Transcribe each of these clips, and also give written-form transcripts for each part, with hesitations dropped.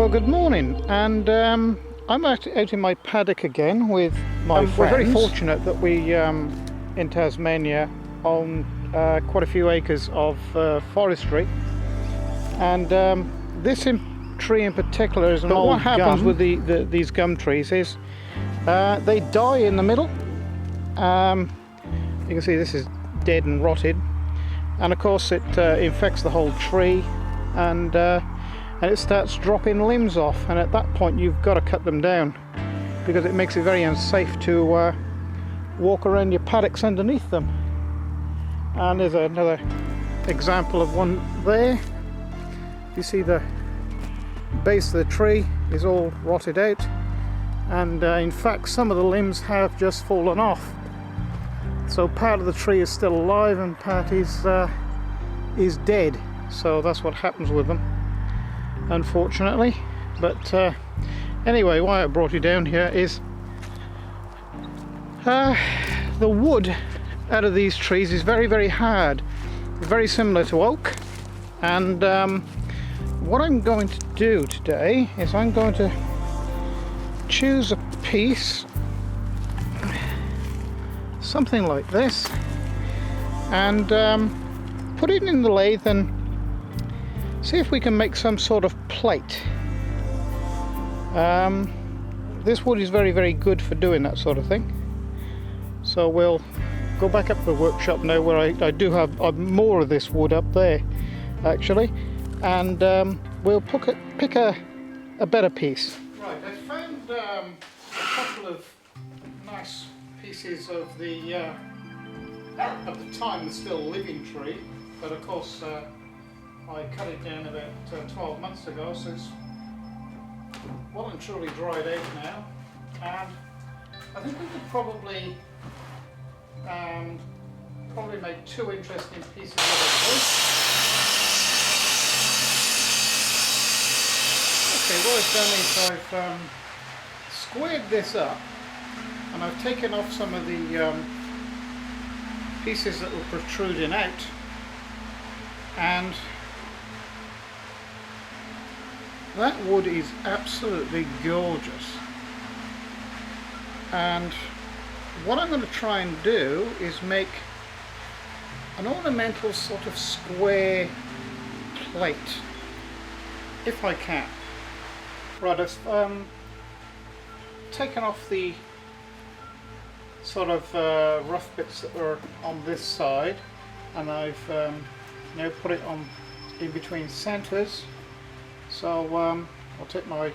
Well, good morning, and I'm out in my paddock again with my friends. We're very fortunate that we in Tasmania own quite a few acres of forestry, and this tree in particular is an old gum. What happens with these gum trees is they die in the middle. You can see this is dead and rotted, and of course it infects the whole tree, and it starts dropping limbs off, and at that point you've got to cut them down because it makes it very unsafe to walk around your paddocks underneath them. And there's another example of one there. You see the base of the tree is all rotted out, and in fact some of the limbs have just fallen off. So part of the tree is still alive and part is dead. So that's what happens with them, unfortunately. But anyway, why I brought you down here is the wood out of these trees is very, very hard, very similar to oak. And what I'm going to do today is I'm going to choose a piece, something like this, and put it in the lathe and see if we can make some sort of plate. This wood is very, very good for doing that sort of thing. So we'll go back up to the workshop now, where I do have more of this wood up there actually, and we'll pick a better piece. Right, I found a couple of nice pieces of the at the time the still living tree, but of course I cut it down about 12 months ago, so it's well and truly dried out now, and I think we could probably make two interesting pieces of it. Okay, what I've done is I've squared this up, and I've taken off some of the pieces that were protruding out, and that wood is absolutely gorgeous. And what I'm going to try and do is make an ornamental sort of square plate, if I can. Right, I've taken off the sort of rough bits that were on this side, and I've now put it on in between centres. So I'll take my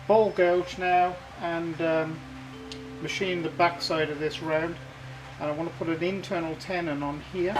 ball gouge now and machine the back side of this round, and I want to put an internal tenon on here.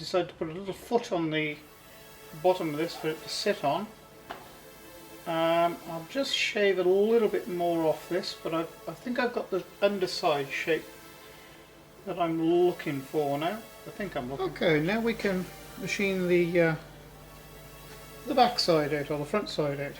decided to put a little foot on the bottom of this for it to sit on. I'll just shave a little bit more off this, but I think I've got the underside shape that I'm looking for now. I think I'm looking. Okay, now we can machine the back side out, or the front side out.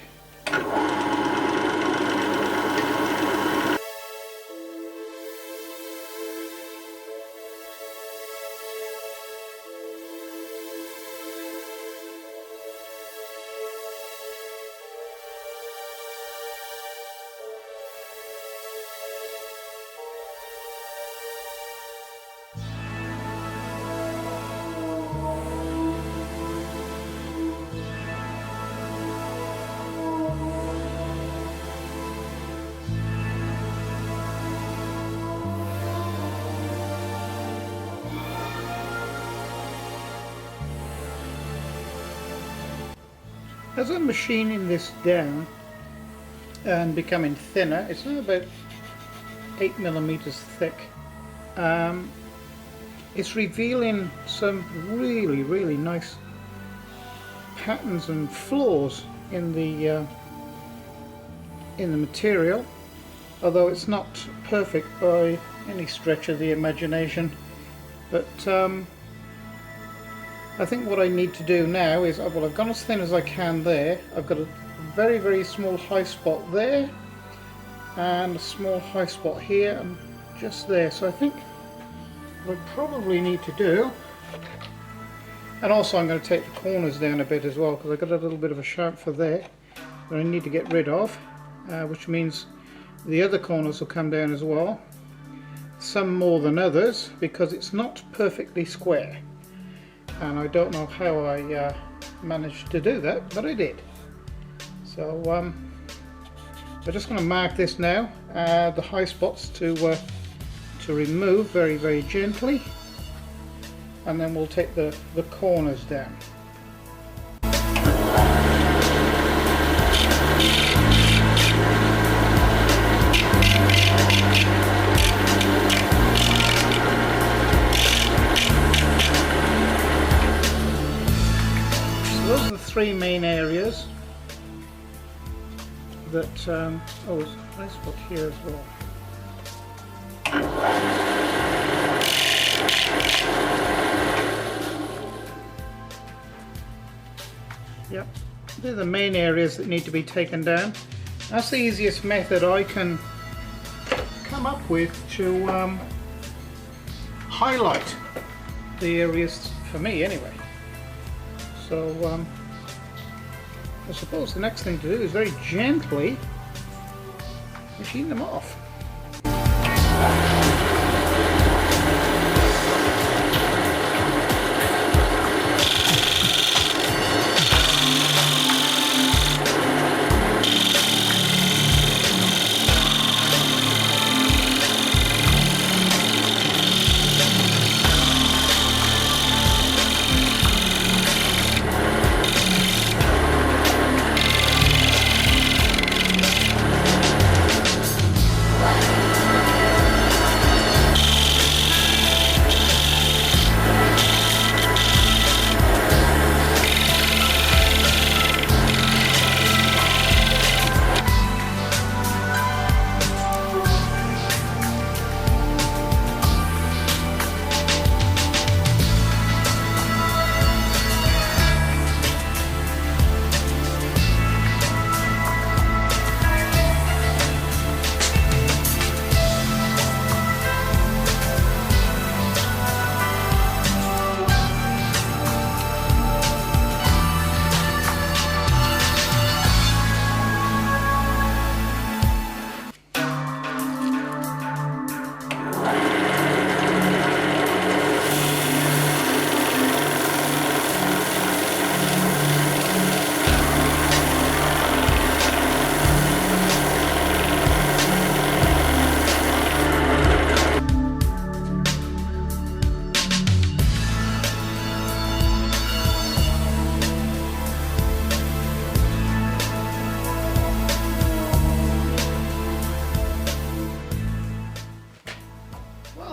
As I'm machining this down and becoming thinner, it's now about 8mm thick, it's revealing some really nice patterns and flaws in the material, although it's not perfect by any stretch of the imagination. But I think what I need to do now is, well, I've gone as thin as I can there. I've got a very small high spot there and a small high spot here and just there. So I think what I probably need to do, and also I'm going to take the corners down a bit as well, because I've got a little bit of a chamfer there that I need to get rid of, which means the other corners will come down as well, some more than others because it's not perfectly square. And I don't know how I managed to do that, but I did. So we're just going to mark this now, the high spots to remove very gently, and then we'll take the corners down. Those are the three main areas that, oh, there's a nice spot here as well. Yep, they're the main areas that need to be taken down. That's the easiest method I can come up with to highlight the areas, for me anyway. So I suppose the next thing to do is very gently machine them off.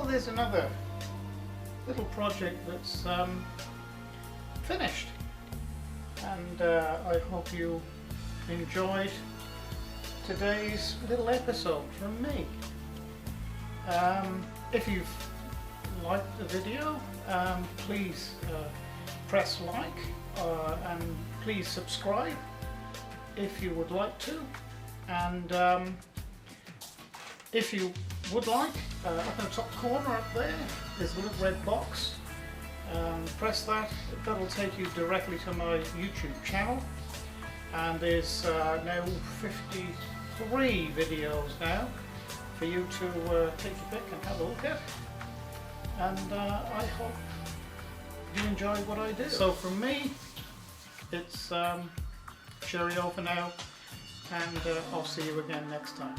There's another little project that's finished. And I hope you enjoyed today's little episode from me. If you've liked the video, please press like and please subscribe if you would like to. And if you would like, up in the top corner up there is a little red box. Press that, that'll take you directly to my YouTube channel, and there's now 53 videos now for you to take your pick and have a look at, and I hope you enjoy what I do. So from me, it's cheerio for now, and I'll see you again next time.